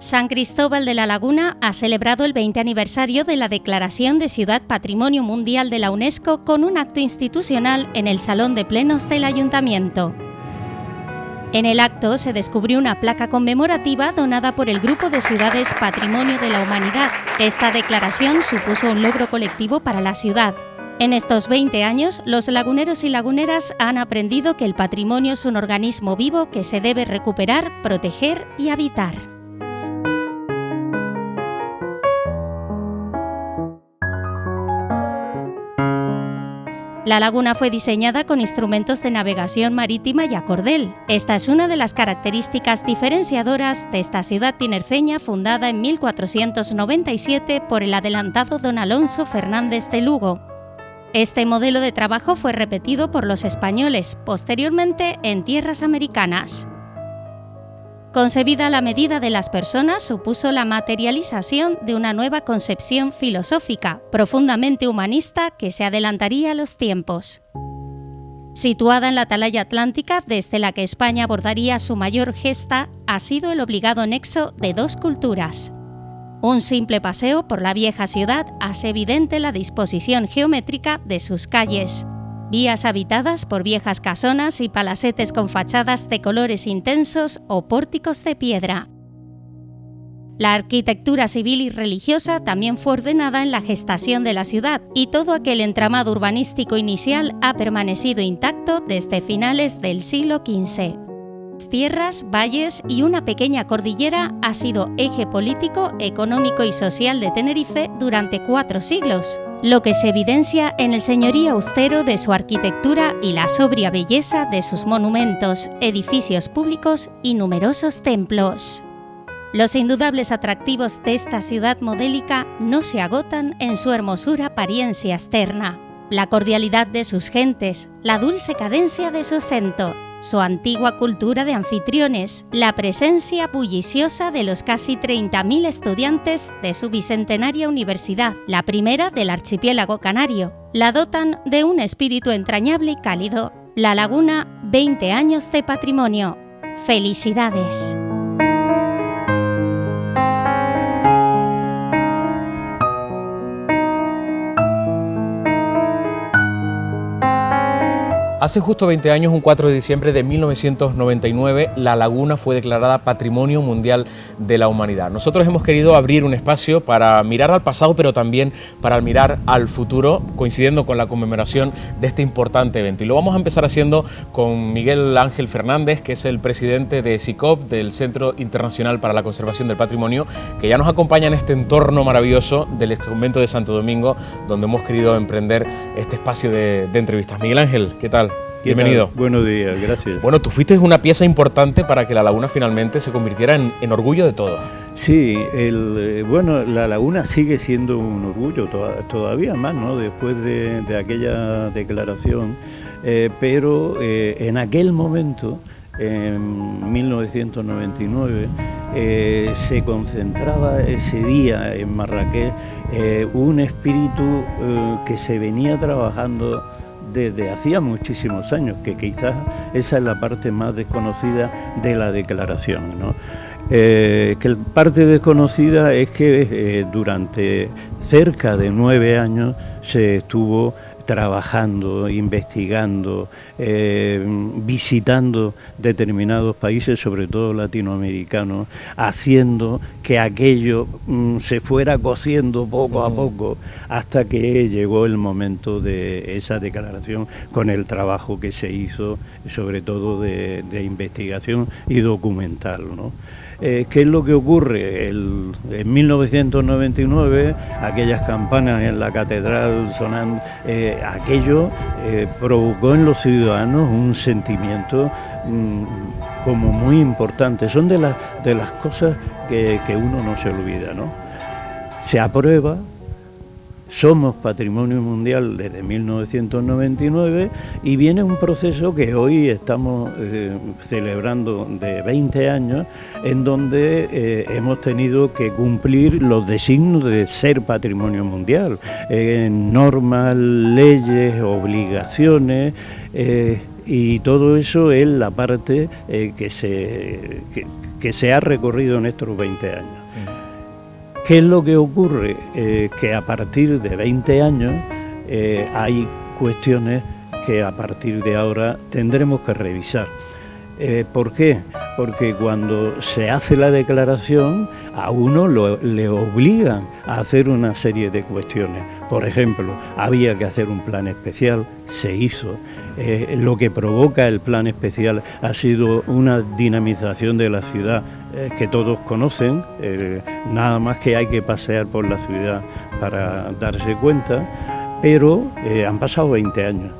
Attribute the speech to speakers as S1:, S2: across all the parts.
S1: San Cristóbal de la Laguna ha celebrado el 20 aniversario de la declaración de Ciudad Patrimonio Mundial de la UNESCO con un acto institucional en el Salón de Plenos del Ayuntamiento. En el acto se descubrió una placa conmemorativa donada por el Grupo de Ciudades Patrimonio de la Humanidad. Esta declaración supuso un logro colectivo para la ciudad. En estos 20 años, los laguneros y laguneras han aprendido que el patrimonio es un organismo vivo que se debe recuperar, proteger y habitar. La laguna fue diseñada con instrumentos de navegación marítima y a cordel. Esta es una de las características diferenciadoras de esta ciudad tinerfeña fundada en 1497 por el adelantado don Alonso Fernández de Lugo. Este modelo de trabajo fue repetido por los españoles, posteriormente en tierras americanas. Concebida a la medida de las personas, supuso la materialización de una nueva concepción filosófica, profundamente humanista, que se adelantaría a los tiempos. Situada en la atalaya atlántica, desde la que España abordaría su mayor gesta, ha sido el obligado nexo de dos culturas. Un simple paseo por la vieja ciudad hace evidente la disposición geométrica de sus calles. Vías habitadas por viejas casonas y palacetes con fachadas de colores intensos o pórticos de piedra. La arquitectura civil y religiosa también fue ordenada en la gestación de la ciudad y todo aquel entramado urbanístico inicial ha permanecido intacto desde finales del siglo XV. Tierras, valles y una pequeña cordillera ha sido eje político, económico y social de Tenerife durante 4 siglos. Lo que se evidencia en el señorío austero de su arquitectura y la sobria belleza de sus monumentos, edificios públicos y numerosos templos. Los indudables atractivos de esta ciudad modélica no se agotan en su hermosura apariencia externa, la cordialidad de sus gentes, la dulce cadencia de su acento, su antigua cultura de anfitriones, la presencia bulliciosa de los casi 30.000 estudiantes de su bicentenaria universidad, la primera del archipiélago canario, la dotan de un espíritu entrañable y cálido. La Laguna, 20 años de patrimonio. ¡Felicidades!
S2: Hace justo 20 años, un 4 de diciembre de 1999, La Laguna fue declarada Patrimonio Mundial de la Humanidad. Nosotros hemos querido abrir un espacio para mirar al pasado, pero también para mirar al futuro, coincidiendo con la conmemoración de este importante evento. Y lo vamos a empezar haciendo con Miguel Ángel Fernández, que es el presidente de CICOP, del Centro Internacional para la Conservación del Patrimonio, que ya nos acompaña en este entorno maravilloso del exconvento de Santo Domingo, donde hemos querido emprender este espacio de entrevistas. Miguel Ángel, ¿qué tal? Bienvenido.
S3: Buenos días, gracias.
S2: Bueno, tú fuiste una pieza importante para que La Laguna finalmente se convirtiera en orgullo de todo.
S3: Sí, La Laguna sigue siendo un orgullo todavía más, ¿no? Después de aquella declaración, pero en aquel momento, en 1999, se concentraba ese día en Marrakech un espíritu que se venía trabajando desde hacía muchísimos años, que quizás esa es la parte más desconocida de la declaración, ¿no? Que la parte desconocida es que durante cerca de 9 años se estuvo trabajando, investigando, visitando determinados países, sobre todo latinoamericanos, haciendo que aquello se fuera cociendo poco a poco hasta que llegó el momento de esa declaración, con el trabajo que se hizo, sobre todo de investigación y documental, ¿no? ¿Qué es lo que ocurre? En 1999, aquellas campanas en la catedral sonando, aquello provocó en los ciudadanos un sentimiento como muy importante. Son de las cosas que uno no se olvida, ¿no? Se aprueba, somos patrimonio mundial desde 1999 y viene un proceso que hoy estamos celebrando de 20 años, en donde hemos tenido que cumplir los designios de ser patrimonio mundial, normas, leyes, obligaciones, y todo eso es la parte que se ha recorrido en estos 20 años. ¿Qué es lo que ocurre? Que a partir de 20 años hay cuestiones que a partir de ahora tendremos que revisar. ¿Por qué? Porque cuando se hace la declaración a uno le obligan a hacer una serie de cuestiones. Por ejemplo, había que hacer un plan especial, se hizo. Lo que provoca el plan especial ha sido una dinamización de la ciudad que todos conocen, nada más que hay que pasear por la ciudad para darse cuenta, pero han pasado 20 años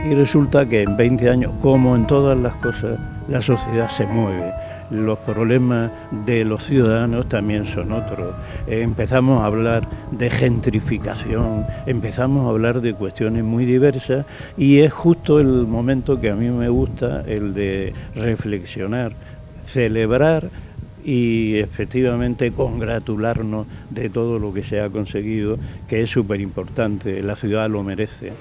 S3: y resulta que en 20 años, como en todas las cosas, la sociedad se mueve. Los problemas de los ciudadanos también son otros. Empezamos a hablar de gentrificación, empezamos a hablar de cuestiones muy diversas y es justo el momento que a mí me gusta, el de reflexionar, celebrar y efectivamente congratularnos de todo lo que se ha conseguido, que es súper importante, la ciudad lo merece.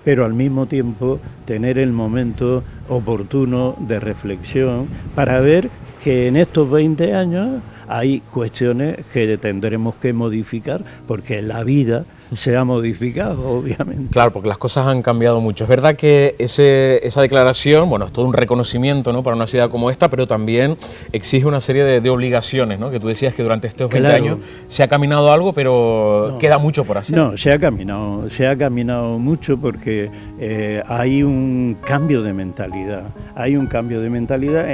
S3: Pero al mismo tiempo tener el momento oportuno de reflexión para ver que en estos 20 años hay cuestiones que tendremos que modificar porque la vida se ha modificado, obviamente.
S2: Claro, porque las cosas han cambiado mucho. Es verdad que esa declaración, bueno, es todo un reconocimiento, ¿no?, para una ciudad como esta, pero también exige una serie de obligaciones, ¿no?, que tú decías que durante estos 20 años se ha caminado algo, pero queda mucho por hacer.
S3: No, se ha caminado mucho porque hay un cambio de mentalidad,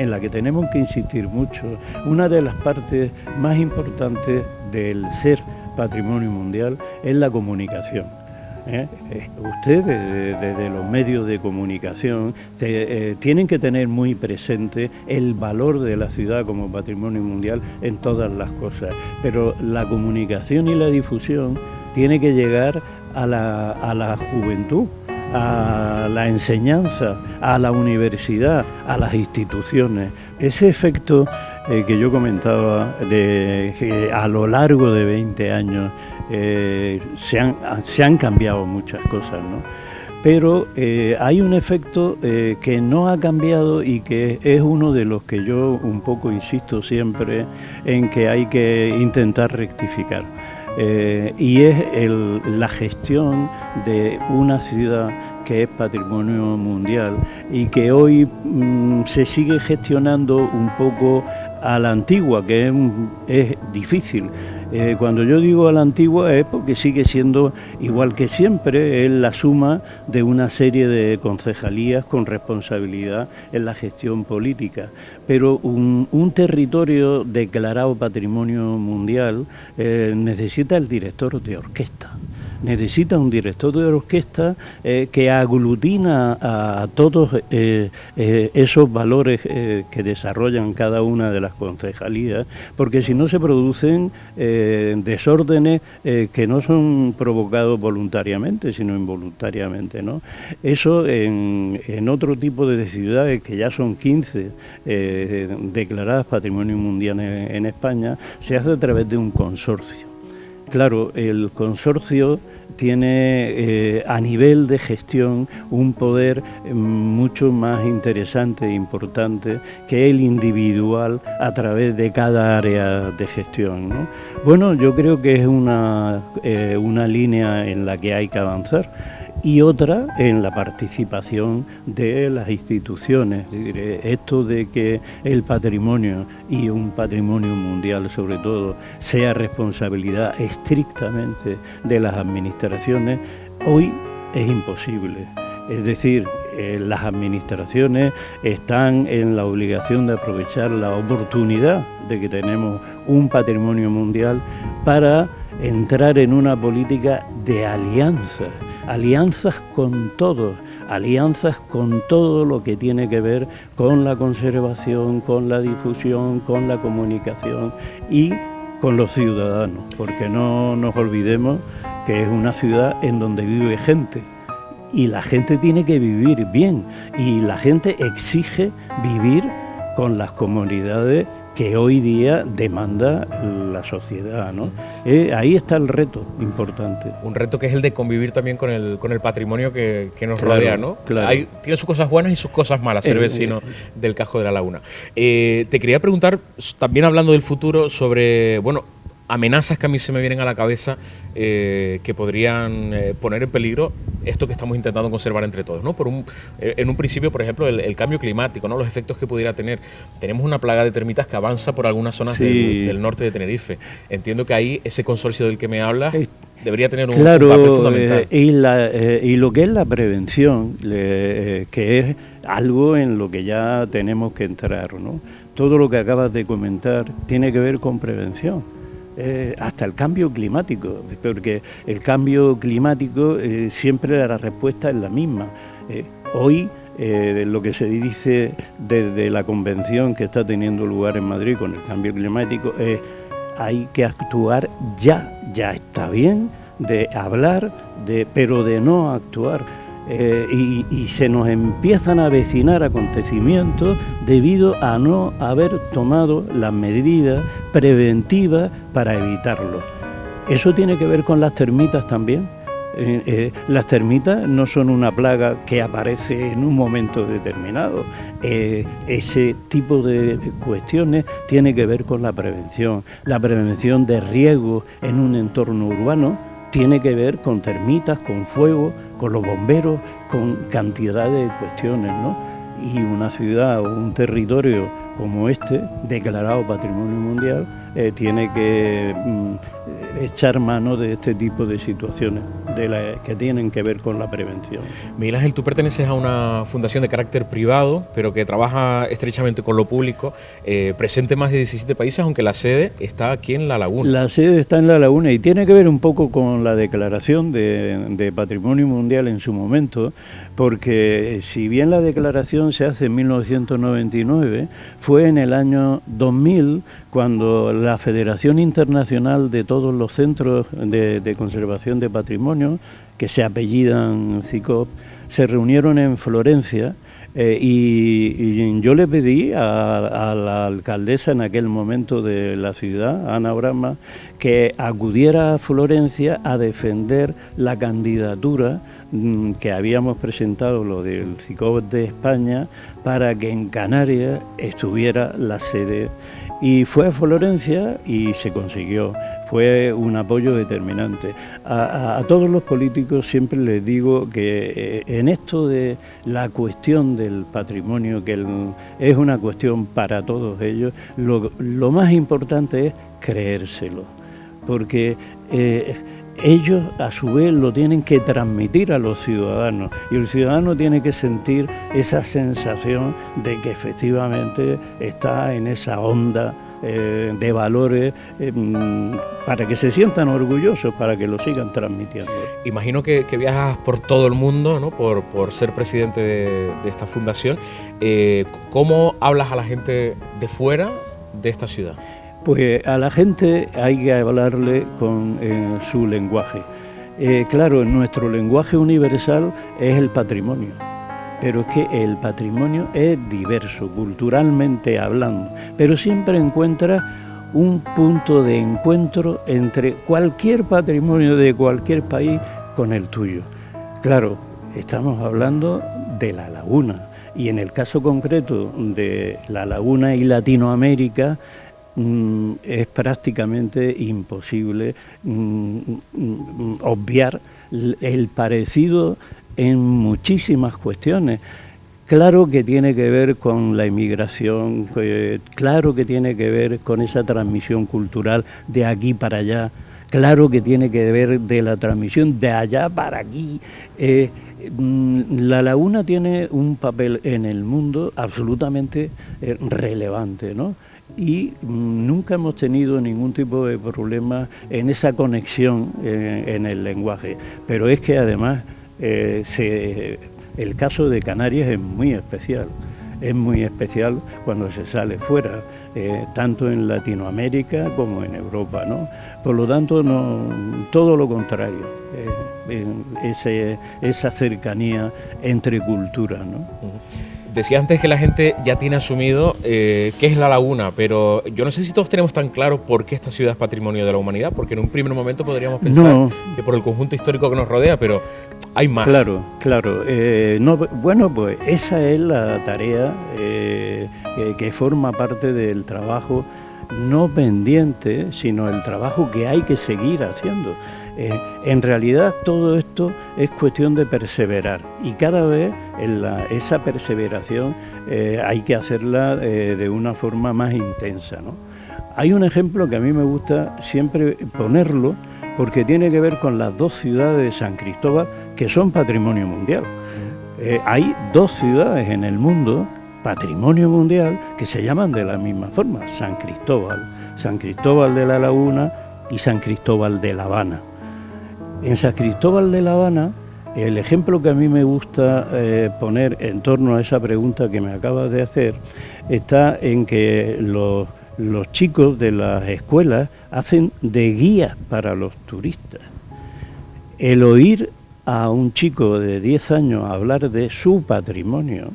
S3: en la que tenemos que insistir mucho. Una de las partes más importantes del ser patrimonio mundial es la comunicación. Ustedes desde los medios de comunicación tienen que tener muy presente el valor de la ciudad como patrimonio mundial en todas las cosas, pero la comunicación y la difusión tiene que llegar a la juventud, a la enseñanza, a la universidad, a las instituciones. Ese efecto que yo comentaba, de que a lo largo de 20 años se han cambiado muchas cosas, ¿no? Pero hay un efecto que no ha cambiado y que es uno de los que yo un poco insisto siempre en que hay que intentar rectificar. Y es la gestión de una ciudad que es patrimonio mundial y que hoy se sigue gestionando un poco a la antigua, que es difícil. Cuando yo digo a la antigua es porque sigue siendo igual que siempre, es la suma de una serie de concejalías con responsabilidad en la gestión política. Pero un territorio declarado patrimonio mundial necesita el director de orquesta. Necesita un director de orquesta que aglutina a todos esos valores que desarrollan cada una de las concejalías, porque si no se producen desórdenes que no son provocados voluntariamente, sino involuntariamente, ¿no? Eso en otro tipo de ciudades, que ya son 15 declaradas patrimonio mundial en España, se hace a través de un consorcio. Claro, el consorcio tiene a nivel de gestión un poder mucho más interesante e importante que el individual a través de cada área de gestión, ¿no? Bueno, yo creo que es una línea en la que hay que avanzar. Y otra en la participación de las instituciones. Esto de que el patrimonio, y un patrimonio mundial sobre todo, sea responsabilidad estrictamente de las administraciones, hoy es imposible. Es decir, las administraciones están en la obligación de aprovechar la oportunidad de que tenemos un patrimonio mundial para entrar en una política de alianzas con todos, alianzas con todo lo que tiene que ver con la conservación, con la difusión, con la comunicación y con los ciudadanos, porque no nos olvidemos que es una ciudad en donde vive gente. Y la gente tiene que vivir bien, y la gente exige vivir con las comodidades que hoy día demanda la sociedad, ¿no? Ahí está el reto importante.
S2: Un reto que es el de convivir también con el patrimonio que nos rodea, ¿no?
S3: Claro.
S2: Tiene sus cosas buenas y sus cosas malas, ser vecino del Casco de la Laguna. Te quería preguntar, también hablando del futuro, sobre, bueno, amenazas que a mí se me vienen a la cabeza que podrían poner en peligro esto que estamos intentando conservar entre todos, ¿no? En un principio, por ejemplo, el cambio climático, ¿no? Los efectos que pudiera tener. Tenemos una plaga de termitas que avanza por algunas zonas del norte de Tenerife. Entiendo que ahí ese consorcio del que me hablas debería tener un papel fundamental.
S3: Y lo que es la prevención, que es algo en lo que ya tenemos que entrar, ¿no? Todo lo que acabas de comentar tiene que ver con prevención. Hasta el cambio climático, porque el cambio climático siempre la respuesta es la misma. Hoy lo que se dice desde la convención que está teniendo lugar en Madrid con el cambio climático es hay que actuar ya está bien de hablar, pero de no actuar. Y se nos empiezan a avecinar acontecimientos debido a no haber tomado las medidas preventivas para evitarlo. Eso tiene que ver con las termitas también. Las termitas no son una plaga que aparece en un momento determinado. Ese tipo de cuestiones tiene que ver con la prevención. La prevención de riesgos en un entorno urbano tiene que ver con termitas, con fuego, con los bomberos, con cantidad de cuestiones, ¿no? Y una ciudad o un territorio como este, declarado Patrimonio Mundial, tiene que echar mano de este tipo de situaciones que tienen que ver con la prevención.
S2: Miguel Ángel, tú perteneces a una fundación de carácter privado, pero que trabaja estrechamente con lo público, presente en más de 17 países, aunque la sede está aquí en La Laguna.
S3: La sede está en La Laguna y tiene que ver un poco con la declaración de Patrimonio Mundial en su momento, porque si bien la declaración se hace en 1999, fue en el año 2000 cuando la Federación Internacional de todos los centros de conservación de patrimonio, que se apellidan CICOP, se reunieron en Florencia y yo le pedí a la alcaldesa en aquel momento de la ciudad, Ana Brama, que acudiera a Florencia a defender la candidatura que habíamos presentado, lo del CICOP de España, para que en Canarias estuviera la sede. Y fue a Florencia y se consiguió. Fue un apoyo determinante. A todos los políticos siempre les digo que en esto de la cuestión del patrimonio, que es una cuestión para todos ellos, lo más importante es creérselo, porque ellos a su vez lo tienen que transmitir a los ciudadanos y el ciudadano tiene que sentir esa sensación de que efectivamente está en esa onda de valores para que se sientan orgullosos, para que lo sigan transmitiendo.
S2: Imagino que viajas por todo el mundo, ¿no? por ser presidente de esta fundación. ¿Cómo hablas a la gente de fuera de esta ciudad?
S3: Pues a la gente hay que hablarle con su lenguaje. Claro, nuestro lenguaje universal es el patrimonio, pero es que el patrimonio es diverso, culturalmente hablando, pero siempre encuentra un punto de encuentro entre cualquier patrimonio de cualquier país con el tuyo. Claro, estamos hablando de La Laguna, y en el caso concreto de La Laguna y Latinoamérica, es prácticamente imposible obviar el parecido en muchísimas cuestiones. Claro que tiene que ver con la inmigración, claro que tiene que ver con esa transmisión cultural de aquí para allá, claro que tiene que ver de la transmisión de allá para aquí. La Laguna tiene un papel en el mundo absolutamente relevante, ¿no? Y nunca hemos tenido ningún tipo de problema en esa conexión en el lenguaje. Pero es que además el caso de Canarias es muy especial. es muy especial cuando se sale fuera, tanto en Latinoamérica como en Europa, ¿no? Por lo tanto, todo lo contrario, esa cercanía entre culturas, ¿no?
S2: Decía antes que la gente ya tiene asumido qué es La Laguna, pero yo no sé si todos tenemos tan claro por qué esta ciudad es patrimonio de la humanidad, porque en un primer momento podríamos pensar que por el conjunto histórico que nos rodea, pero hay más.
S3: Claro. Bueno, pues esa es la tarea que forma parte del trabajo no pendiente, sino el trabajo que hay que seguir haciendo. En realidad todo esto es cuestión de perseverar y cada vez esa perseveración hay que hacerla de una forma más intensa, ¿no? Hay un ejemplo que a mí me gusta siempre ponerlo porque tiene que ver con las dos ciudades de San Cristóbal que son patrimonio mundial. Hay dos ciudades en el mundo patrimonio mundial que se llaman de la misma forma, San Cristóbal de la Laguna y San Cristóbal de La Habana. En San Cristóbal de La Habana, el ejemplo que a mí me gusta poner en torno a esa pregunta que me acabas de hacer está en que los chicos de las escuelas hacen de guía para los turistas. El oír a un chico de 10 años hablar de su patrimonio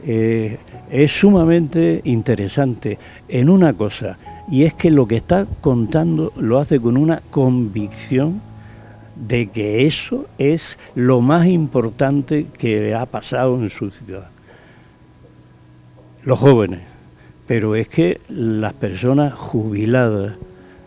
S3: es sumamente interesante en una cosa, y es que lo que está contando lo hace con una convicción de que eso es lo más importante que le ha pasado en su ciudad. Los jóvenes, pero es que las personas jubiladas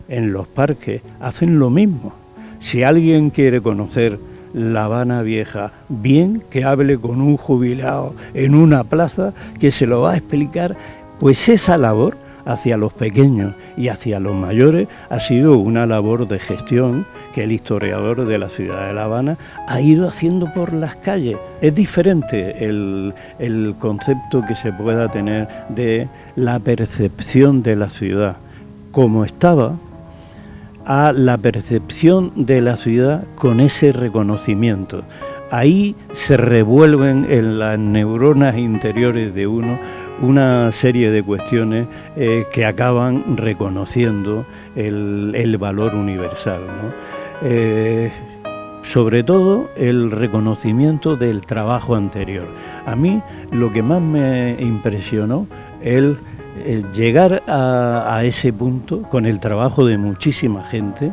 S3: en los parques hacen lo mismo. Si alguien quiere conocer La Habana Vieja bien, que hable con un jubilado en una plaza que se lo va a explicar, pues esa labor hacia los pequeños y hacia los mayores ha sido una labor de gestión que el historiador de la ciudad de La Habana ha ido haciendo por las calles. Es diferente el concepto que se pueda tener de la percepción de la ciudad como estaba a la percepción de la ciudad con ese reconocimiento. Ahí se revuelven en las neuronas interiores de uno una serie de cuestiones que acaban reconociendo el valor universal, ¿no? Sobre todo el reconocimiento del trabajo anterior. A mí lo que más me impresionó es el llegar a ese punto con el trabajo de muchísima gente,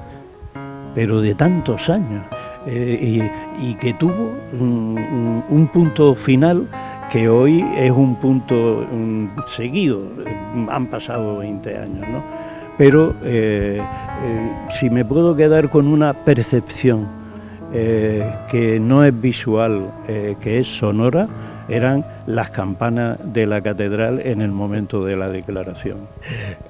S3: pero de tantos años, y que tuvo un punto final que hoy es un punto seguido. Han pasado 20 años, ¿no? Pero si me puedo quedar con una percepción que no es visual, que es sonora, eran las campanas de la catedral en el momento de la declaración.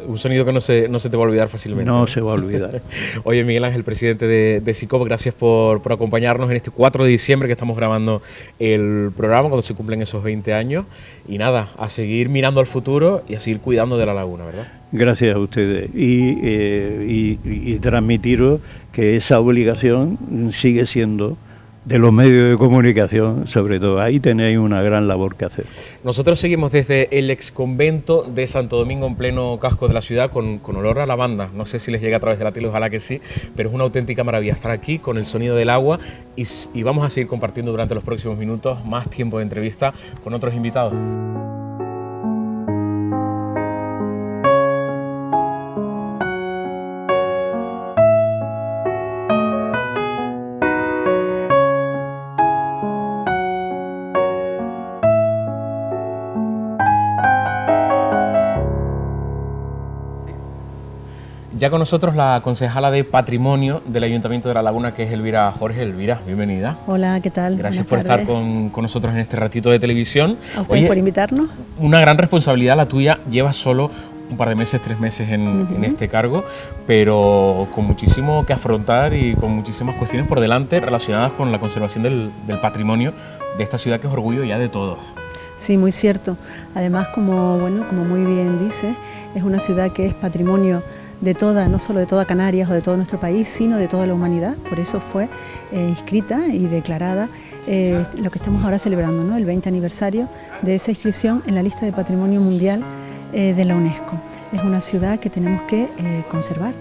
S2: Un sonido que no se te va a olvidar fácilmente.
S3: No se va a olvidar.
S2: Oye, Miguel Ángel, presidente de SICOP, gracias por acompañarnos en este 4 de diciembre que estamos grabando el programa, cuando se cumplen esos 20 años. Y nada, a seguir mirando al futuro y a seguir cuidando de la laguna, ¿verdad?
S3: Gracias a ustedes. Y transmitiros que esa obligación sigue siendo de los medios de comunicación, sobre todo. Ahí tenéis una gran labor que hacer.
S2: Nosotros seguimos desde el exconvento de Santo Domingo, en pleno casco de la ciudad, con olor a lavanda. No sé si les llega a través de la tele, ojalá que sí, pero es una auténtica maravilla estar aquí con el sonido del agua y vamos a seguir compartiendo durante los próximos minutos más tiempo de entrevista con otros invitados. Ya con nosotros la concejala de Patrimonio del Ayuntamiento de La Laguna, que es Elvira Jorge. Elvira, bienvenida.
S4: Hola, ¿qué tal?
S2: Gracias por estar con nosotros en este ratito de televisión.
S4: A ustedes por invitarnos.
S2: Una gran responsabilidad la tuya. Llevas solo un par de meses, 3 meses en este cargo, pero con muchísimo que afrontar y con muchísimas cuestiones por delante relacionadas con la conservación del patrimonio de esta ciudad, que es orgullo ya de todos.
S4: Sí, muy cierto. Además, como muy bien dices, es una ciudad que es patrimonio de toda, no solo de toda Canarias o de todo nuestro país, sino de toda la humanidad. Por eso fue inscrita y declarada lo que estamos ahora celebrando, ¿no? El 20 aniversario de esa inscripción en la lista de Patrimonio Mundial de la UNESCO. Es una ciudad que tenemos que conservar,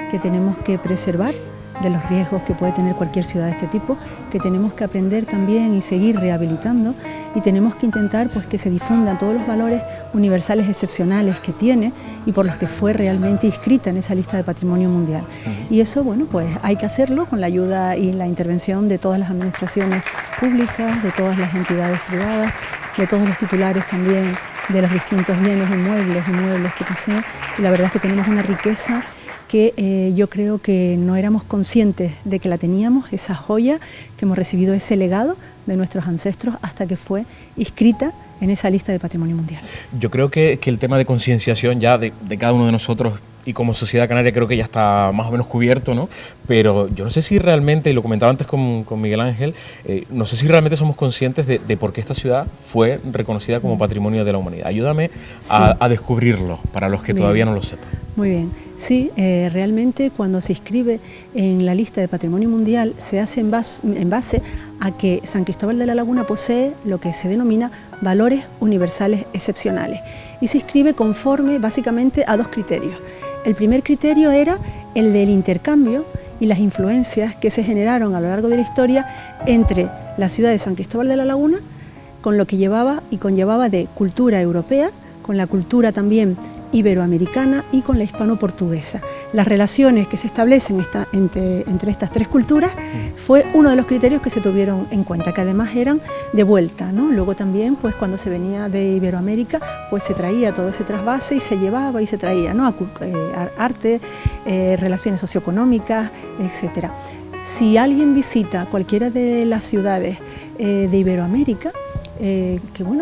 S4: que tenemos que preservar de los riesgos que puede tener cualquier ciudad de este tipo, que tenemos que aprender también y seguir rehabilitando, y tenemos que intentar pues que se difundan todos los valores universales excepcionales que tiene y por los que fue realmente inscrita en esa lista de Patrimonio Mundial. Y eso, bueno, pues hay que hacerlo con la ayuda y la intervención de todas las administraciones públicas, de todas las entidades privadas, de todos los titulares también de los distintos bienes inmuebles que poseen, y la verdad es que tenemos una riqueza que yo creo que no éramos conscientes de que la teníamos, esa joya que hemos recibido, ese legado de nuestros ancestros hasta que fue inscrita en esa lista de Patrimonio Mundial.
S2: Yo creo que el tema de concienciación ya de cada uno de nosotros y como sociedad canaria creo que ya está más o menos cubierto, ¿no? Pero yo no sé si realmente, y lo comentaba antes con Miguel Ángel, no sé si realmente somos conscientes de por qué esta ciudad fue reconocida como Patrimonio de la Humanidad. Ayúdame a descubrirlo para los que todavía no lo sepan.
S4: Muy bien. Sí, realmente cuando se inscribe en la lista de Patrimonio Mundial se hace en base a que San Cristóbal de la Laguna posee lo que se denomina valores universales excepcionales y se inscribe conforme básicamente a dos criterios. El primer criterio era el del intercambio y las influencias que se generaron a lo largo de la historia entre la ciudad de San Cristóbal de la Laguna, con lo que llevaba y conllevaba de cultura europea, con la cultura también iberoamericana y con la hispano-portuguesa. Las relaciones que se establecen entre estas tres culturas fue uno de los criterios que se tuvieron en cuenta, que además eran de vuelta, ¿no? Luego también, pues cuando se venía de Iberoamérica, pues se traía todo ese trasvase y se llevaba y se traía, ¿no? Arte, relaciones socioeconómicas, etcétera. Si alguien visita cualquiera de las ciudades de Iberoamérica,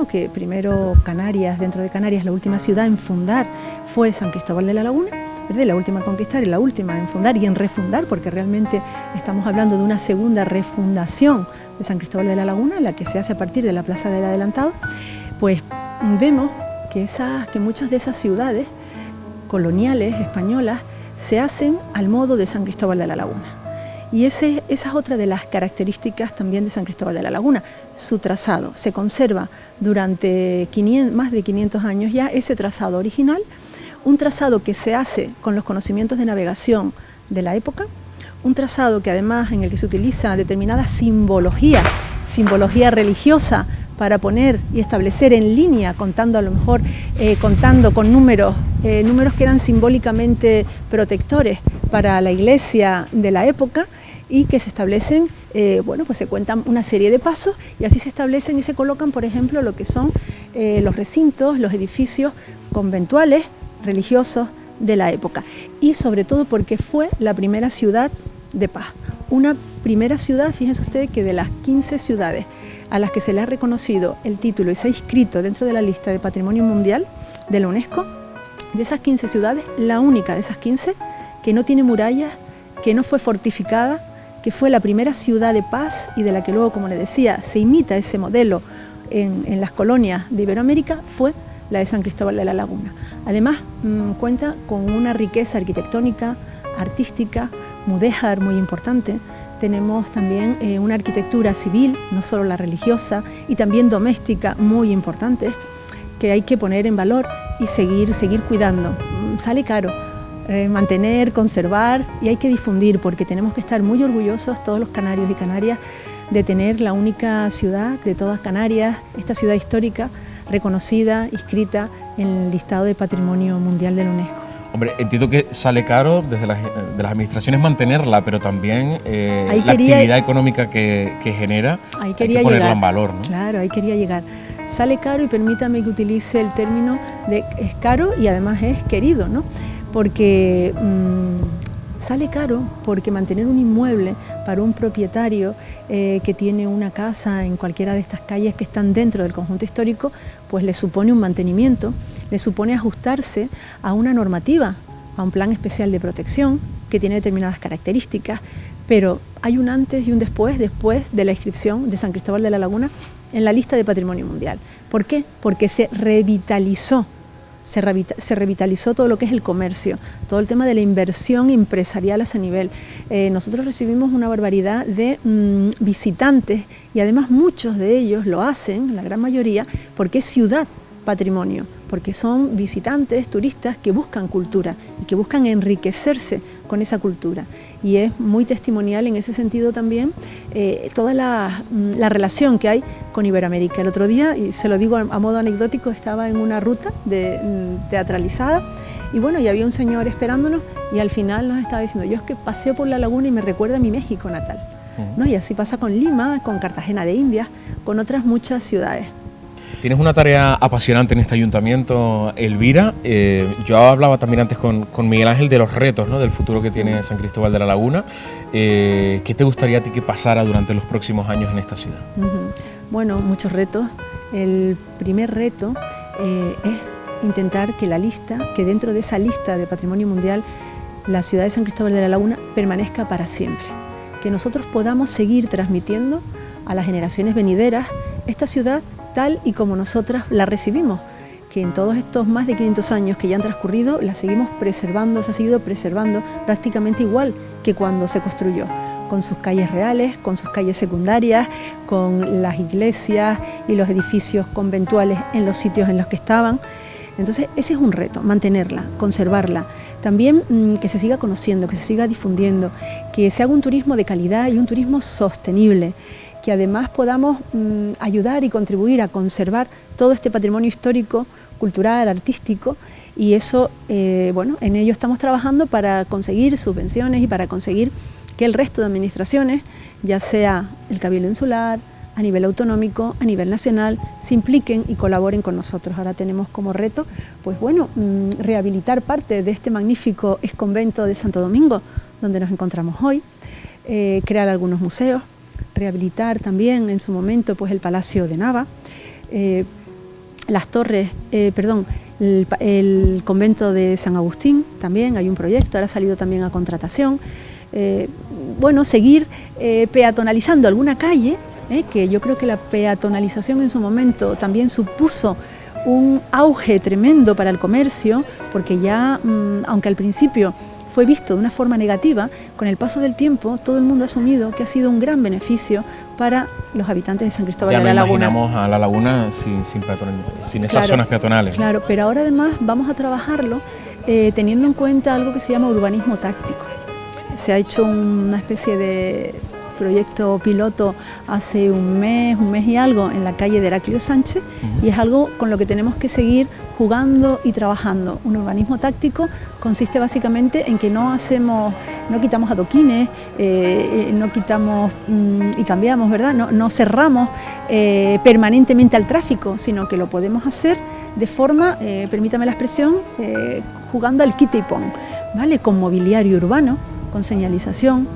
S4: que primero Canarias, dentro de Canarias, la última ciudad en fundar fue San Cristóbal de la Laguna, ¿verdad? La última en conquistar y la última en fundar y en refundar, porque realmente estamos hablando de una segunda refundación de San Cristóbal de la Laguna, la que se hace a partir de la Plaza del Adelantado. Pues vemos que muchas de esas ciudades coloniales españolas se hacen al modo de San Cristóbal de la Laguna. Y esa es otra de las características también de San Cristóbal de la Laguna, su trazado. Se conserva durante más de 500 años ya ese trazado original, un trazado que se hace con los conocimientos de navegación de la época, un trazado que además en el que se utiliza determinada simbología religiosa para poner y establecer en línea, contando a lo mejor, contando con números que eran simbólicamente protectores para la iglesia de la época, y que se establecen, pues se cuentan una serie de pasos y así se establecen y se colocan, por ejemplo, lo que son los recintos, los edificios conventuales, religiosos de la época. Y sobre todo porque fue la primera ciudad de paz. Una primera ciudad, fíjense ustedes que de las 15 ciudades a las que se le ha reconocido el título y se ha inscrito dentro de la lista de Patrimonio Mundial de la UNESCO, de esas 15 ciudades, la única de esas 15 que no tiene murallas, que no fue fortificada, que fue la primera ciudad de paz y de la que luego, como les decía, se imita ese modelo en las colonias de Iberoamérica, fue la de San Cristóbal de la Laguna. Además, cuenta con una riqueza arquitectónica, artística, mudéjar muy importante. Tenemos también una arquitectura civil, no solo la religiosa, y también doméstica muy importante, que hay que poner en valor y seguir cuidando. Sale caro mantener, conservar, y hay que difundir, porque tenemos que estar muy orgullosos todos los canarios y canarias de tener la única ciudad de todas Canarias, esta ciudad histórica reconocida, inscrita en el listado de Patrimonio Mundial de la UNESCO.
S2: Hombre, entiendo que sale caro desde de las administraciones mantenerla, pero también la actividad económica que genera, hay que ponerla en valor, ¿no? Claro,
S4: ahí quería llegar. Sale caro, y permítame que utilice el término de es caro y además es querido, ¿no? Porque sale caro porque mantener un inmueble para un propietario que tiene una casa en cualquiera de estas calles que están dentro del conjunto histórico, pues le supone un mantenimiento, le supone ajustarse a una normativa, a un plan especial de protección que tiene determinadas características, pero hay un antes y un después de la inscripción de San Cristóbal de la Laguna en la lista de Patrimonio Mundial. ¿Por qué? Porque se revitalizó se revitalizó todo lo que es el comercio, todo el tema de la inversión empresarial a ese nivel. Nosotros recibimos una barbaridad de visitantes y además muchos de ellos lo hacen, la gran mayoría, porque es ciudad patrimonio, porque son visitantes, turistas que buscan cultura y que buscan enriquecerse con esa cultura. Y es muy testimonial en ese sentido también toda la relación que hay con Iberoamérica. El otro día, y se lo digo a modo anecdótico, estaba en una ruta teatralizada y bueno, y había un señor esperándonos y al final nos estaba diciendo, yo es que paseo por la laguna y me recuerda a mi México natal, ¿no? Y así pasa con Lima, con Cartagena de Indias, con otras muchas ciudades.
S2: Tienes una tarea apasionante en este ayuntamiento, Elvira. Yo hablaba también antes con Miguel Ángel de los retos, ¿no?, del futuro que tiene San Cristóbal de la Laguna. ¿Qué te gustaría a ti que pasara durante los próximos años en esta ciudad?
S4: Bueno, muchos retos. El primer reto es intentar que dentro de esa lista de Patrimonio Mundial, la ciudad de San Cristóbal de la Laguna permanezca para siempre. Que nosotros podamos seguir transmitiendo a las generaciones venideras esta ciudad tal y como nosotras la recibimos, que en todos estos más de 500 años que ya han transcurrido la seguimos preservando, se ha seguido preservando prácticamente igual que cuando se construyó, con sus calles reales, con sus calles secundarias, con las iglesias y los edificios conventuales en los sitios en los que estaban. Entonces ese es un reto, mantenerla, conservarla, también que se siga conociendo, que se siga difundiendo, que se haga un turismo de calidad y un turismo sostenible, que además podamos ayudar y contribuir a conservar todo este patrimonio histórico, cultural, artístico, y eso, bueno, en ello estamos trabajando para conseguir subvenciones y para conseguir que el resto de administraciones, ya sea el Cabildo Insular, a nivel autonómico, a nivel nacional, se impliquen y colaboren con nosotros. Ahora tenemos como reto, pues bueno, rehabilitar parte de este magnífico exconvento de Santo Domingo, donde nos encontramos hoy, crear algunos museos, rehabilitar también en su momento pues el Palacio de Nava, las torres, el convento de San Agustín, también hay un proyecto, ahora ha salido también a contratación. Bueno, seguir peatonalizando alguna calle, que yo creo que la peatonalización en su momento también supuso un auge tremendo para el comercio, porque ya, aunque al principio fue visto de una forma negativa, con el paso del tiempo todo el mundo ha asumido que ha sido un gran beneficio para los habitantes de San Cristóbal de la Laguna.
S2: Ya no imaginamos a la laguna sin esas zonas peatonales.
S4: Claro, pero ahora además vamos a trabajarlo teniendo en cuenta algo que se llama urbanismo táctico. Se ha hecho una especie de proyecto piloto hace un mes y algo en la calle de Heraclio Sánchez, y es algo con lo que tenemos que seguir jugando y trabajando. Un urbanismo táctico consiste básicamente en que no quitamos adoquines, no quitamos y cambiamos, ¿verdad? No cerramos permanentemente al tráfico, sino que lo podemos hacer de forma, permítame la expresión, jugando al quita y pon, ¿vale? Con mobiliario urbano, con señalización,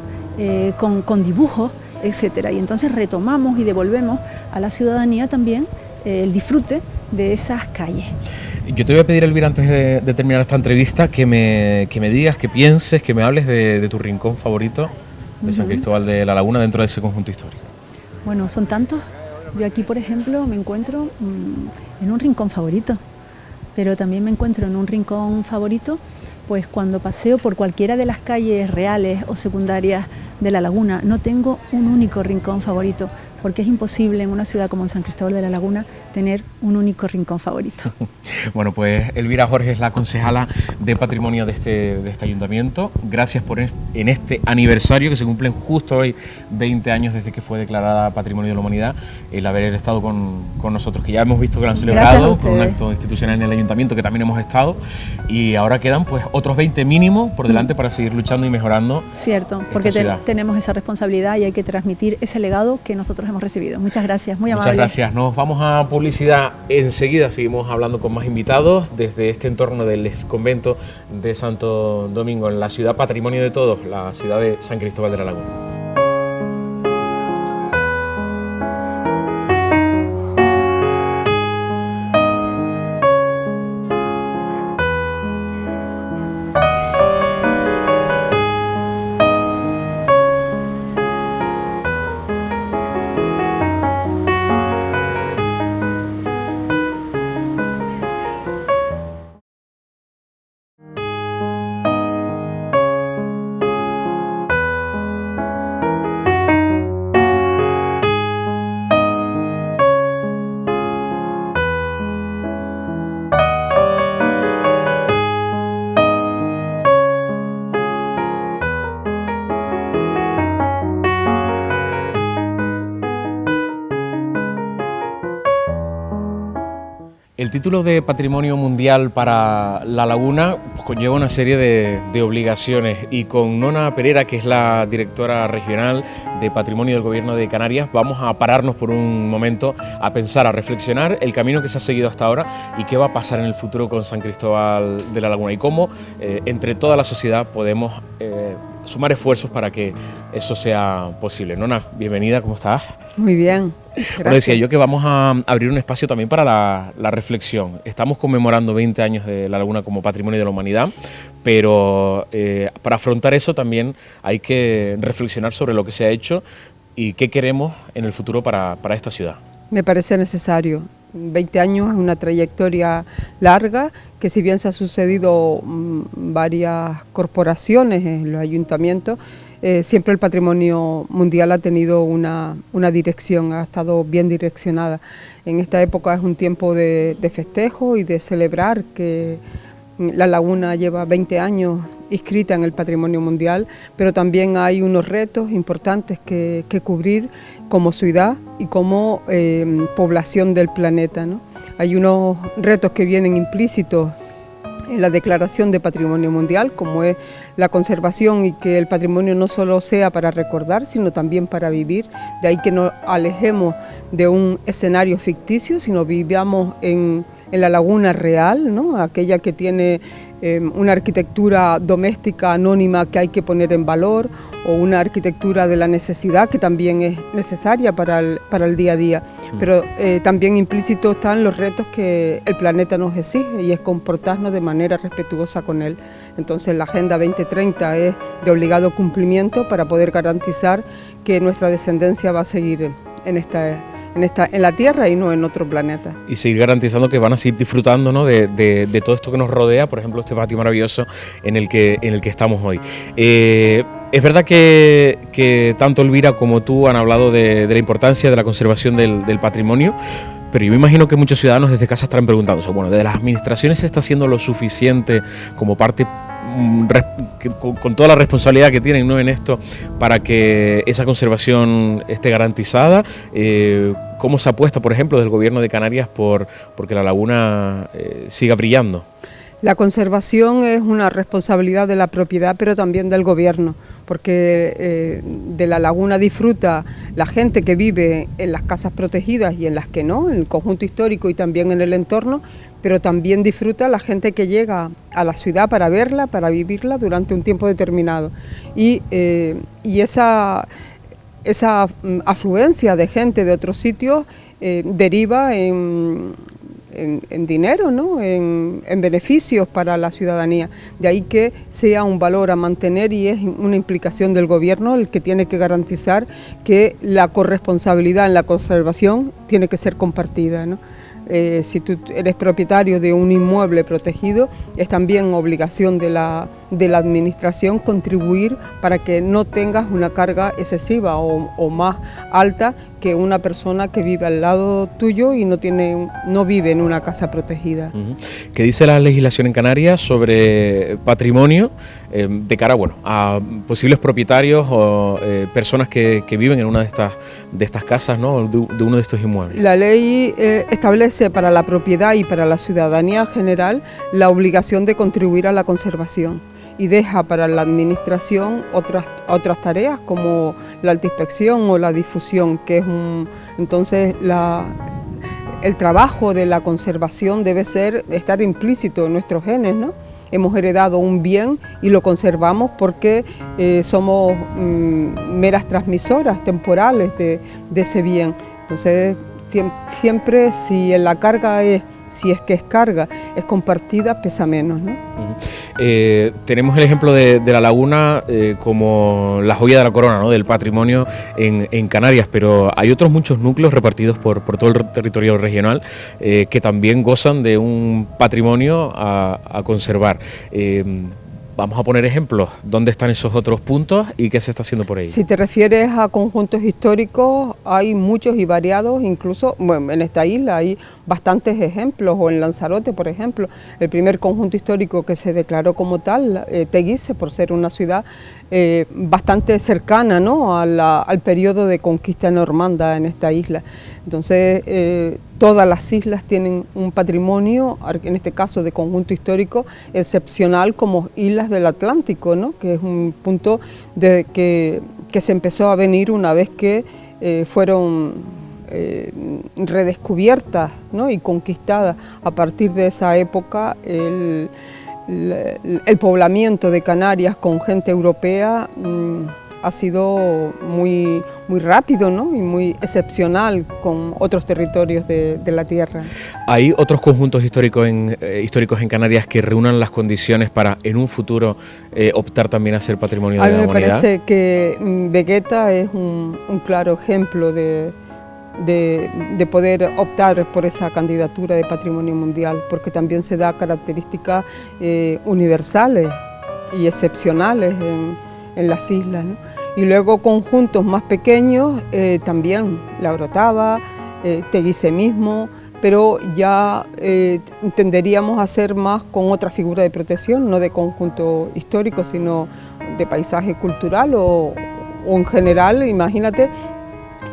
S4: con dibujos, etcétera. Y entonces retomamos y devolvemos a la ciudadanía también el disfrute de esas calles.
S2: Yo te voy a pedir, Elvira, antes de terminar esta entrevista, que me digas, que pienses, que me hables de tu rincón favorito de San Cristóbal de la Laguna dentro de ese conjunto histórico.
S4: Bueno, son tantos. Yo aquí, por ejemplo, me encuentro en un rincón favorito, pero también me encuentro en un rincón favorito pues cuando paseo por cualquiera de las calles reales o secundarias de la Laguna. No tengo un único rincón favorito, porque es imposible en una ciudad como San Cristóbal de la Laguna tener un único rincón favorito.
S2: Bueno, pues Elvira Jorge es la concejala de Patrimonio de este ayuntamiento. Gracias por en este aniversario, que se cumplen justo hoy 20 años desde que fue declarada Patrimonio de la Humanidad, el haber estado con nosotros, que ya hemos visto que lo han celebrado con un acto institucional en el ayuntamiento, que también hemos estado, y ahora quedan pues otros 20 mínimo por delante para seguir luchando y mejorando.
S4: Cierto, porque tenemos esa responsabilidad y hay que transmitir ese legado que nosotros hemos recibido. Muchas gracias, muy amable.
S2: Muchas gracias. Nos vamos a publicidad. Enseguida seguimos hablando con más invitados desde este entorno del exconvento de Santo Domingo, en la ciudad patrimonio de todos, la ciudad de San Cristóbal de la Laguna. título de Patrimonio Mundial para La Laguna pues, conlleva una serie de obligaciones, y con Nona Pereira, que es la directora regional de Patrimonio del Gobierno de Canarias, vamos a pararnos por un momento a pensar, a reflexionar el camino que se ha seguido hasta ahora y qué va a pasar en el futuro con San Cristóbal de la Laguna, y cómo entre toda la sociedad podemos sumar esfuerzos para que eso sea posible. Nona, bienvenida, ¿cómo estás?
S5: Muy bien, gracias.
S2: Bueno, decía yo que vamos a abrir un espacio también para la reflexión. Estamos conmemorando 20 años de La Laguna como Patrimonio de la Humanidad, pero para afrontar eso también hay que reflexionar sobre lo que se ha hecho y qué queremos en el futuro para esta ciudad.
S5: Me parece necesario. 20 años es una trayectoria larga, que si bien se ha sucedido varias corporaciones en los ayuntamientos, siempre el patrimonio mundial ha tenido una dirección, ha estado bien direccionada. En esta época es un tiempo de festejo y de celebrar que La Laguna lleva 20 años inscrita en el patrimonio mundial, pero también hay unos retos importantes que cubrir como ciudad y como población del planeta, ¿no? Hay unos retos que vienen implícitos en la Declaración de Patrimonio Mundial, como es la conservación, y que el patrimonio no solo sea para recordar, sino también para vivir. De ahí que nos alejemos de un escenario ficticio, sino vivamos en la laguna real, ¿no? Aquella que tiene una arquitectura doméstica anónima que hay que poner en valor, o una arquitectura de la necesidad que también es necesaria para el día a día. Pero también implícito están los retos que el planeta nos exige, y es comportarnos de manera respetuosa con él. Entonces la Agenda 2030 es de obligado cumplimiento para poder garantizar que nuestra descendencia va a seguir en la Tierra y no en otro planeta.
S2: Y seguir garantizando que van a seguir disfrutando, ¿no?, de todo esto que nos rodea, por ejemplo, este patio maravilloso en el que estamos hoy. Es verdad que tanto Elvira como tú han hablado de la importancia de la conservación del patrimonio, pero yo me imagino que muchos ciudadanos desde casa estarán preguntándose, bueno, ¿de las administraciones se está haciendo lo suficiente como parte con toda la responsabilidad que tienen, ¿no?, en esto, para que esa conservación esté garantizada? ¿Cómo se apuesta, por ejemplo, del Gobierno de Canarias porque La Laguna siga brillando?
S5: La conservación es una responsabilidad de la propiedad, pero también del gobierno, porque de La Laguna disfruta la gente que vive en las casas protegidas y en las que no, en el conjunto histórico y también en el entorno, pero también disfruta la gente que llega a la ciudad para verla, para vivirla durante un tiempo determinado. Y esa afluencia de gente de otros sitios deriva en dinero, ¿no?, en beneficios para la ciudadanía. De ahí que sea un valor a mantener, y es una implicación del gobierno el que tiene que garantizar que la corresponsabilidad en la conservación tiene que ser compartida, ¿no? Si tú eres propietario de un inmueble protegido, es también obligación de la administración contribuir para que no tengas una carga excesiva o más alta que una persona que vive al lado tuyo y no vive en una casa protegida.
S2: ¿Qué dice la legislación en Canarias sobre patrimonio de cara, bueno, a posibles propietarios o personas que viven en una de estas casas, ¿no?, de uno de estos inmuebles?
S5: La ley establece para la propiedad y para la ciudadanía general la obligación de contribuir a la conservación, y deja para la administración otras tareas como la altainspección o la difusión, que es entonces el trabajo de la conservación debe estar implícito en nuestros genes, ¿no? Hemos heredado un bien y lo conservamos porque somos meras transmisoras temporales de ese bien. Entonces siempre si la carga si es que es carga, es compartida, pesa menos, ¿no?
S2: Tenemos el ejemplo de La Laguna como la joya de la corona, ¿no?, del patrimonio en Canarias, pero hay otros muchos núcleos repartidos por todo el territorio regional que también gozan de un patrimonio a conservar. Vamos a poner ejemplos. ¿Dónde están esos otros puntos y qué se está haciendo por ahí?
S5: Si te refieres a conjuntos históricos, hay muchos y variados, incluso en esta isla hay bastantes ejemplos, o en Lanzarote, por ejemplo, el primer conjunto histórico que se declaró como tal, Teguise, por ser una ciudad bastante cercana, ¿no?, al periodo de conquista normanda en esta isla. Entonces, todas las islas tienen un patrimonio, en este caso de conjunto histórico, excepcional como islas del Atlántico, ¿no? Que es un punto que se empezó a venir una vez que fueron redescubiertas, ¿no? Y conquistadas a partir de esa época el poblamiento de Canarias con gente europea. Ha sido muy rápido, ¿no? Y muy excepcional con otros territorios de la tierra.
S2: ¿Hay otros conjuntos históricos en Canarias que reúnan las condiciones para en un futuro optar también a ser patrimonio de la humanidad?
S5: A mí me parece que Vegueta es un claro ejemplo de poder optar por esa candidatura de patrimonio mundial, porque también se da características universales y excepcionales en las islas, ¿no? Y luego conjuntos más pequeños, también La Orotava, Teguise mismo, pero ya tenderíamos a hacer más con otra figura de protección, no de conjunto histórico, sino de paisaje cultural o en general, imagínate,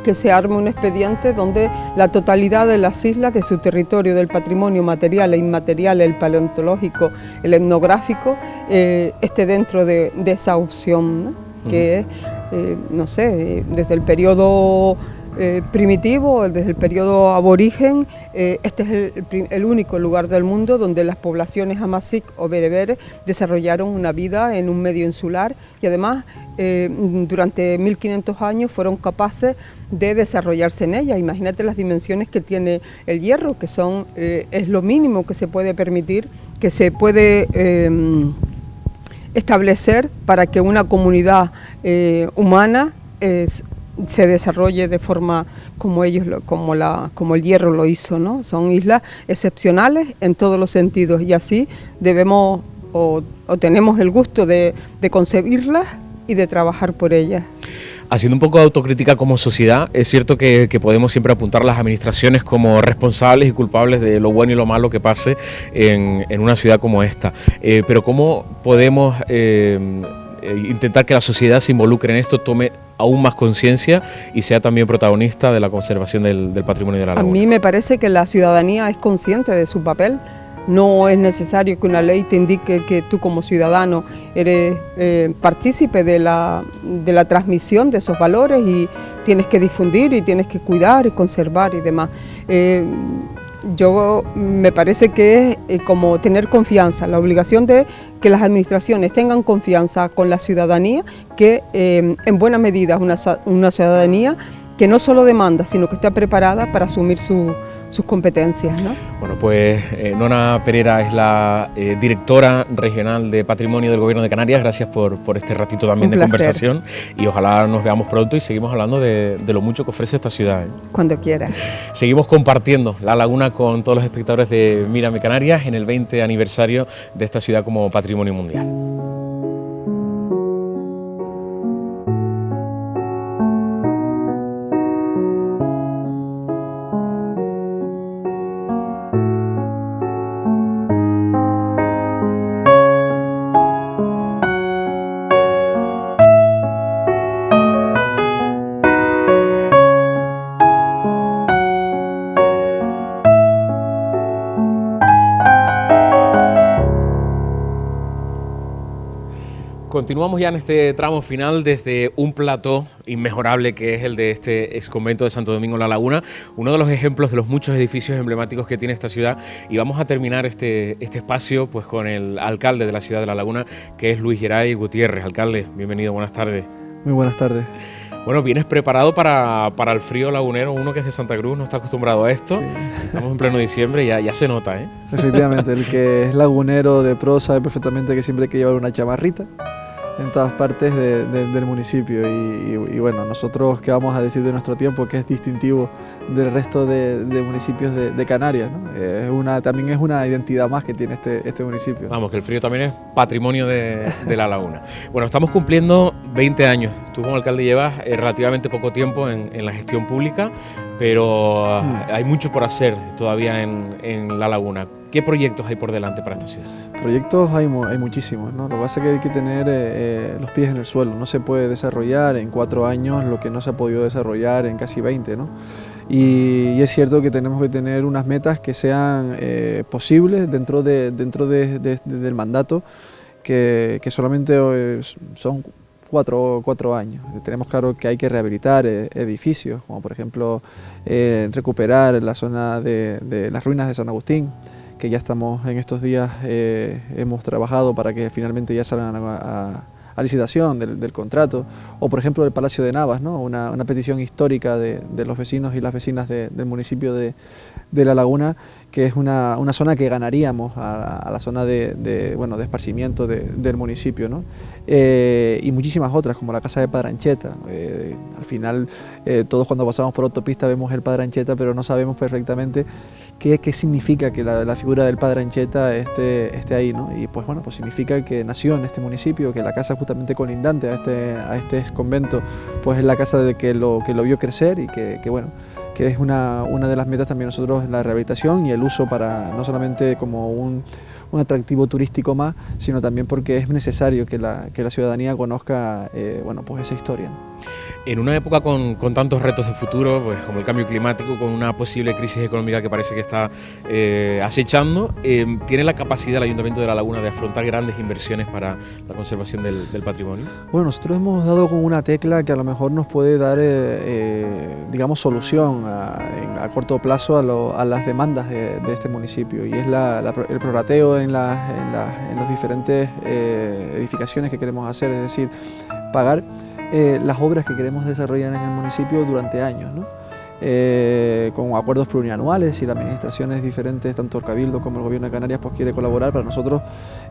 S5: que se arme un expediente donde la totalidad de las islas, de su territorio, del patrimonio material e inmaterial, el paleontológico, el etnográfico, esté dentro de esa opción, ¿no? Que es, no sé, desde el periodo primitivo, desde el periodo aborigen, este es el único lugar del mundo donde las poblaciones amazigh o bereberes desarrollaron una vida en un medio insular y además durante 1500 años fueron capaces de desarrollarse en ella. Imagínate las dimensiones que tiene el hierro, que son es lo mínimo que se puede permitir, que se puede establecer para que una comunidad humana se desarrolle de forma como como el hierro lo hizo, ¿no? Son islas excepcionales en todos los sentidos y así debemos o tenemos el gusto de concebirlas y de trabajar por ellas.
S2: Haciendo un poco de autocrítica como sociedad, es cierto que podemos siempre apuntar a las administraciones como responsables y culpables de lo bueno y lo malo que pase en una ciudad como esta. Pero ¿cómo podemos intentar que la sociedad se involucre en esto, tome aún más conciencia y sea también protagonista de la conservación del patrimonio de la laguna?
S5: A mí me parece que la ciudadanía es consciente de su papel. No es necesario que una ley te indique que tú como ciudadano eres partícipe de la transmisión de esos valores y tienes que difundir y tienes que cuidar y conservar y demás. Yo me parece que es como tener confianza, la obligación de que las administraciones tengan confianza con la ciudadanía, que en buena medida es una ciudadanía que no solo demanda, sino que está preparada para asumir sus competencias, ¿no?
S2: Bueno, pues Nona Pereira es la directora regional de Patrimonio del Gobierno de Canarias. Gracias por este ratito también de conversación y ojalá nos veamos pronto y seguimos hablando de lo mucho que ofrece esta ciudad, ¿eh?
S5: Cuando quiera.
S2: Seguimos compartiendo la laguna con todos los espectadores de Mírame Canarias en el 20 aniversario de esta ciudad como Patrimonio Mundial. Continuamos ya en este tramo final desde un plató inmejorable que es el de este exconvento de Santo Domingo La Laguna, uno de los ejemplos de los muchos edificios emblemáticos que tiene esta ciudad, y vamos a terminar este espacio pues con el alcalde de la ciudad de La Laguna, que es Luis Geray Gutiérrez. Alcalde, bienvenido, buenas tardes.
S6: Muy buenas tardes.
S2: Bueno, ¿vienes preparado para el frío lagunero? Uno que es de Santa Cruz no está acostumbrado a esto. Sí. Estamos en pleno diciembre y ya se nota, ¿eh?
S6: Efectivamente, el que es lagunero de pro sabe perfectamente que siempre hay que llevar una chamarrita en todas partes del municipio y bueno, nosotros qué vamos a decir de nuestro tiempo, que es distintivo del resto de municipios de Canarias, ¿no? También es una identidad más que tiene este municipio.
S2: Vamos, que el frío también es patrimonio de La Laguna. Bueno, estamos cumpliendo 20 años. Tú como alcalde llevas relativamente poco tiempo en la gestión pública, pero hay mucho por hacer todavía en La Laguna. ¿Qué proyectos hay por delante para esta ciudad?
S6: Proyectos hay muchísimos, ¿no? Lo que pasa es que hay que tener los pies en el suelo. No se puede desarrollar en 4 años lo que no se ha podido desarrollar en casi 20, ¿no? y es cierto que tenemos que tener unas metas que sean posibles dentro del mandato, que solamente son 4 años. Tenemos claro que hay que rehabilitar edificios, como por ejemplo recuperar la zona de las ruinas de San Agustín, que ya estamos en estos días, hemos trabajado para que finalmente ya salgan a licitación del contrato, o por ejemplo el Palacio de Navas, ¿no? Una petición histórica de los vecinos y las vecinas del municipio de La Laguna, que es una zona que ganaríamos a la zona de esparcimiento del municipio, ¿no? Y muchísimas otras, como la Casa de Padre Ancheta. Al final, todos cuando pasamos por autopista vemos el Padre Ancheta, pero no sabemos perfectamente qué significa que la figura del Padre Ancheta esté ahí, ¿no? Y pues bueno, pues significa que nació en este municipio, que la casa justamente colindante a este convento, pues es la casa de que lo vio crecer, y que es una de las metas también nosotros, la rehabilitación y el uso para no solamente como un atractivo turístico más, sino también porque es necesario que la ciudadanía conozca pues esa historia.
S2: En una época con tantos retos de futuro, pues como el cambio climático, con una posible crisis económica que parece que está acechando, ¿tiene la capacidad el Ayuntamiento de La Laguna de afrontar grandes inversiones para la conservación del patrimonio?
S6: Bueno, nosotros hemos dado con una tecla que a lo mejor nos puede dar, digamos, solución a corto plazo a las demandas de este municipio, y es el prorrateo en las diferentes edificaciones que queremos hacer, es decir, pagar las obras que queremos desarrollar en el municipio durante años, ¿no? Con acuerdos plurianuales, y las administraciones diferentes, tanto el Cabildo como el Gobierno de Canarias, pues quiere colaborar. Para nosotros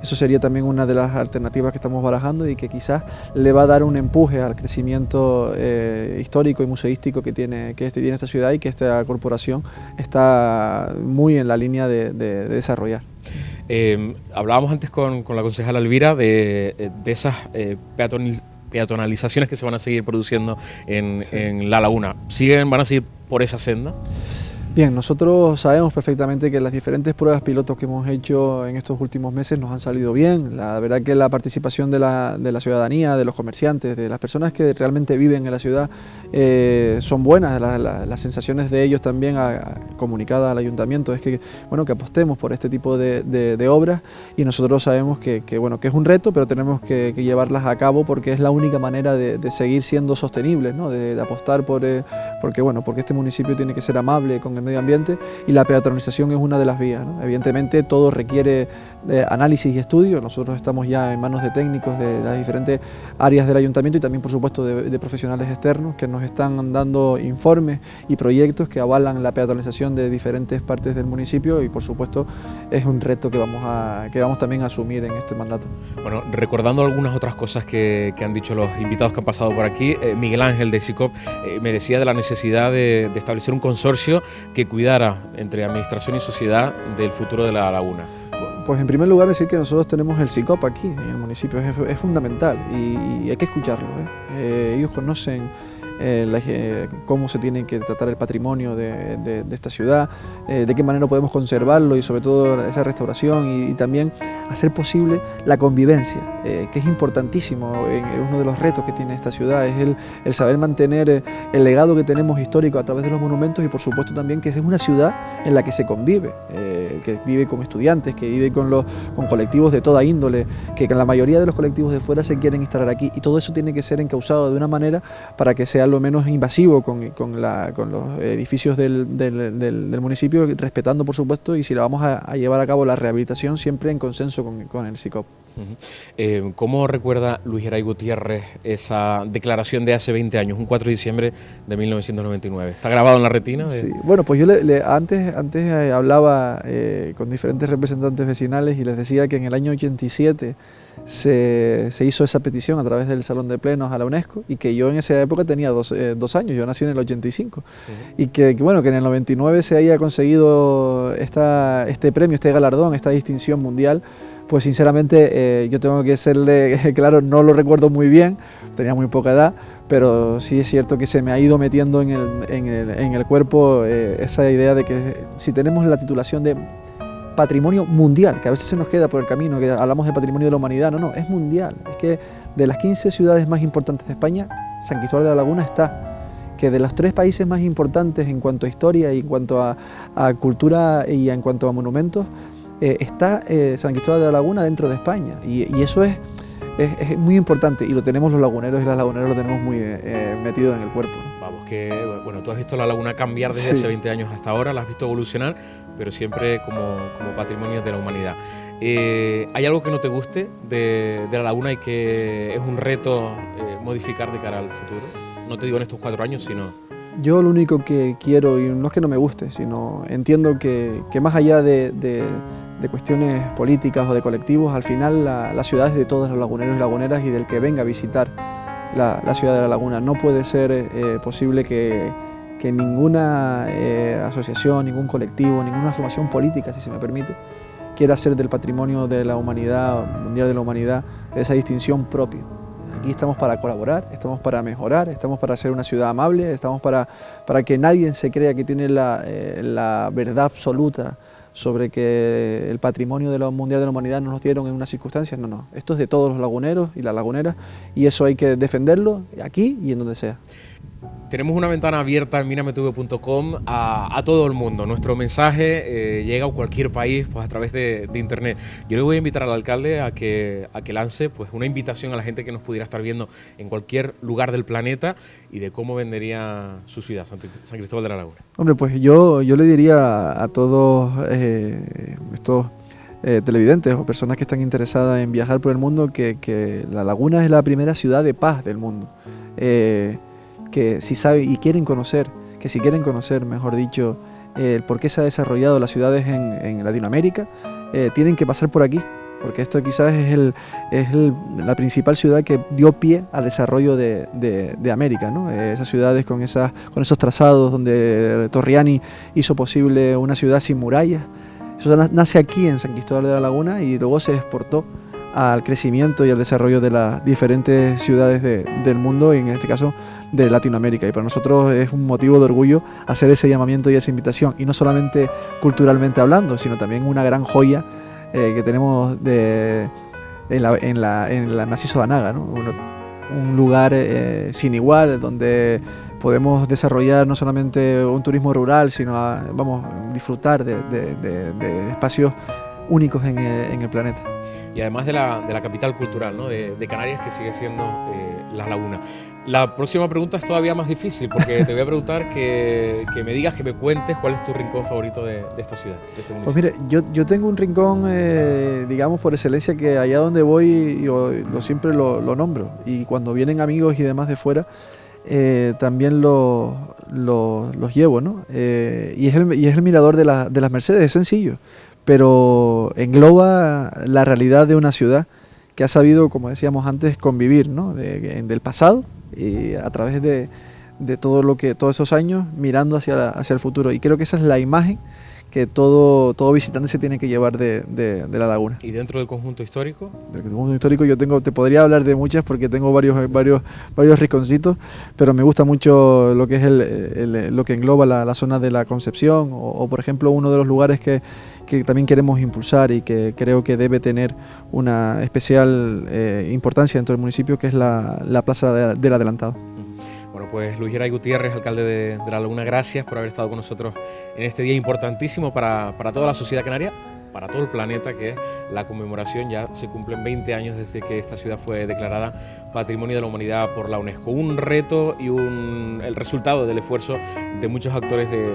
S6: eso sería también una de las alternativas que estamos barajando, y que quizás le va a dar un empuje al crecimiento histórico y museístico que tiene esta ciudad, y que esta corporación está muy en la línea de desarrollar.
S2: Hablábamos antes con la concejala Elvira de esas peatonalizaciones que se van a seguir produciendo en La Laguna. ¿Van a seguir por esa senda?
S6: Bien, nosotros sabemos perfectamente que las diferentes pruebas pilotos que hemos hecho en estos últimos meses nos han salido bien. La verdad que la participación de la ciudadanía, de los comerciantes, de las personas que realmente viven en la ciudad son buenas. Las sensaciones de ellos también comunicadas al ayuntamiento es que apostemos por este tipo de obras, y nosotros sabemos que es un reto, pero tenemos que llevarlas a cabo, porque es la única manera de seguir siendo sostenibles, ¿no? De apostar porque este municipio tiene que ser amable con el medio ambiente, y la peatonalización es una de las vías, ¿no? Evidentemente todo requiere análisis y estudio. Nosotros estamos ya en manos de técnicos de las diferentes áreas del ayuntamiento, y también por supuesto de profesionales externos que nos están dando informes y proyectos que avalan la peatonalización de diferentes partes del municipio, y por supuesto es un reto que vamos también a asumir en este mandato.
S2: Bueno, recordando algunas otras cosas que han dicho los invitados que han pasado por aquí, Miguel Ángel de SICOP me decía de la necesidad de establecer un consorcio que cuidara entre administración y sociedad del futuro de La Laguna.
S6: Pues en primer lugar decir que nosotros tenemos el SICOP aquí en el municipio, es fundamental, y hay que escucharlo, ¿eh? Ellos conocen cómo se tiene que tratar el patrimonio de esta ciudad, de qué manera podemos conservarlo, y sobre todo esa restauración, y también hacer posible la convivencia, que es importantísimo. Uno de los retos que tiene esta ciudad es el saber mantener el legado que tenemos histórico a través de los monumentos, y por supuesto también que es una ciudad en la que se convive, que vive con estudiantes, que vive con colectivos de toda índole, que la mayoría de los colectivos de fuera se quieren instalar aquí, y todo eso tiene que ser encauzado de una manera para que sea lo menos invasivo con los edificios del municipio, respetando por supuesto, y si la vamos a llevar a cabo la rehabilitación, siempre en consenso con el SICOP.
S2: ¿Cómo recuerda Luis Geray Gutiérrez esa declaración de hace 20 años, un 4 de diciembre de 1999? ¿Está grabado en la retina?
S6: Sí, bueno, pues yo antes hablaba con diferentes representantes vecinales, y les decía que en el año 87 se hizo esa petición a través del Salón de Plenos a la UNESCO, y que yo en esa época tenía 2 años, yo nací en el 85, y que en el 99 se haya conseguido este premio, este galardón, esta distinción mundial. Pues sinceramente yo tengo que serle claro, no lo recuerdo muy bien, tenía muy poca edad, pero sí es cierto que se me ha ido metiendo en el cuerpo esa idea de que si tenemos la titulación de patrimonio mundial, que a veces se nos queda por el camino, que hablamos de patrimonio de la humanidad, no, es mundial. Es que de las 15 ciudades más importantes de España, San Cristóbal de La Laguna está. que de los 3 países más importantes en cuanto a historia y en cuanto a cultura y en cuanto a monumentos, está San Cristóbal de la Laguna dentro de España, y eso es muy importante, y lo tenemos los laguneros y las laguneras, lo tenemos muy metido en el cuerpo, ¿no?
S2: Vamos, que bueno, tú has visto la laguna cambiar desde hace 20 años hasta ahora, la has visto evolucionar, pero siempre como patrimonio de la humanidad. ¿Hay algo que no te guste de la laguna y que es un reto modificar de cara al futuro? No te digo en estos 4 años, sino...
S6: Yo lo único que quiero, y no es que no me guste, sino entiendo que más allá de cuestiones políticas o de colectivos, al final la ciudad es de todos los laguneros y laguneras y del que venga a visitar la ciudad de la laguna. No puede ser posible que ninguna asociación, ningún colectivo, ninguna formación política, si se me permite, quiera hacer del patrimonio de la humanidad, mundial de la humanidad, esa distinción propia. Aquí estamos para colaborar, estamos para mejorar, estamos para hacer una ciudad amable, estamos para que nadie se crea que tiene la verdad absoluta sobre que el patrimonio de la mundial de la humanidad nos lo dieron en unas circunstancias. No, esto es de todos los laguneros y las laguneras, y eso hay que defenderlo aquí y en donde sea.
S2: Tenemos una ventana abierta en minametv.com a todo el mundo. Nuestro mensaje llega a cualquier país, pues, a través de internet. Yo le voy a invitar al alcalde a que lance, pues, una invitación a la gente que nos pudiera estar viendo en cualquier lugar del planeta, y de cómo vendería su ciudad, San Cristóbal de la Laguna.
S6: Hombre, pues yo le diría a todos estos televidentes o personas que están interesadas en viajar por el mundo que La Laguna es la primera ciudad de paz del mundo. Que si saben y quieren conocer, mejor dicho, por qué se ha desarrollado las ciudades en Latinoamérica, tienen que pasar por aquí, porque esto quizás es la principal ciudad que dio pie al desarrollo de América, ¿no? Esas ciudades con esos trazados donde Torriani hizo posible una ciudad sin murallas. Eso nace aquí en San Cristóbal de la Laguna y luego se exportó al crecimiento y al desarrollo de las diferentes ciudades del mundo, y en este caso de Latinoamérica. Y para nosotros es un motivo de orgullo hacer ese llamamiento y esa invitación, y no solamente culturalmente hablando, sino también una gran joya que tenemos en el macizo de Anaga, ¿no? Un lugar sin igual, donde podemos desarrollar no solamente un turismo rural, sino disfrutar de espacios únicos en el planeta.
S2: Y además de la capital cultural, ¿no? de Canarias, que sigue siendo La Laguna. La próxima pregunta es todavía más difícil, porque te voy a preguntar que me digas, que me cuentes cuál es tu rincón favorito de esta ciudad, de este municipio.
S6: Pues mire, yo tengo un rincón, digamos, por excelencia, que allá donde voy yo siempre lo nombro, y cuando vienen amigos y demás de fuera, también los llevo, ¿no? Y es el mirador de las Mercedes. Es sencillo, pero engloba la realidad de una ciudad que ha sabido, como decíamos antes, convivir, ¿no? Del pasado, y a través de todos esos años, mirando hacia el futuro. Y creo que esa es la imagen que todo visitante se tiene que llevar de La Laguna.
S2: ¿Y dentro del conjunto histórico?
S6: Del conjunto histórico te podría hablar de muchas, porque tengo varios rinconcitos, pero me gusta mucho lo que es lo que engloba la zona de la Concepción, o por ejemplo, uno de los lugares que también queremos impulsar y que creo que debe tener una especial importancia dentro del municipio, que es la Plaza del Adelantado.
S2: Bueno, pues Luis Geray Gutiérrez, alcalde de La Laguna, gracias por haber estado con nosotros en este día importantísimo para toda la sociedad canaria, para todo el planeta, que es la conmemoración. Ya se cumplen 20 años desde que esta ciudad fue declarada Patrimonio de la Humanidad por la UNESCO. Un reto y el resultado del esfuerzo de muchos actores de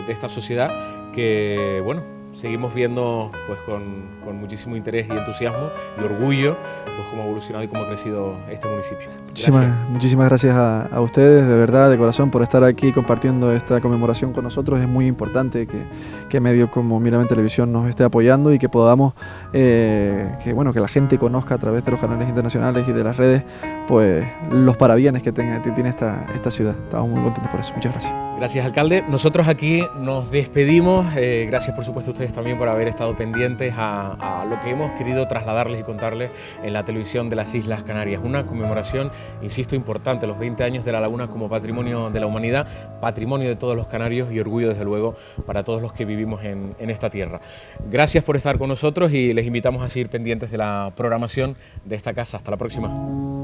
S2: esta sociedad, que, bueno, seguimos viendo, pues, con muchísimo interés y entusiasmo y orgullo, pues, cómo ha evolucionado y cómo ha crecido este municipio.
S6: Muchísimas gracias a ustedes, de verdad, de corazón, por estar aquí compartiendo esta conmemoración con nosotros. Es muy importante que medios como Mírame Televisión nos esté apoyando, y que podamos que la gente conozca a través de los canales internacionales y de las redes, pues, los parabienes que tiene esta ciudad. Estamos muy contentos por eso. Muchas gracias.
S2: Gracias, alcalde. Nosotros aquí nos despedimos. Gracias, por supuesto, a ustedes también por haber estado pendientes a lo que hemos querido trasladarles y contarles en la televisión de las Islas Canarias. Una conmemoración, insisto, importante, los 20 años de La Laguna como Patrimonio de la Humanidad, patrimonio de todos los canarios, y orgullo, desde luego, para todos los que vivimos en esta tierra. Gracias por estar con nosotros, y les invitamos a seguir pendientes de la programación de esta casa. Hasta la próxima.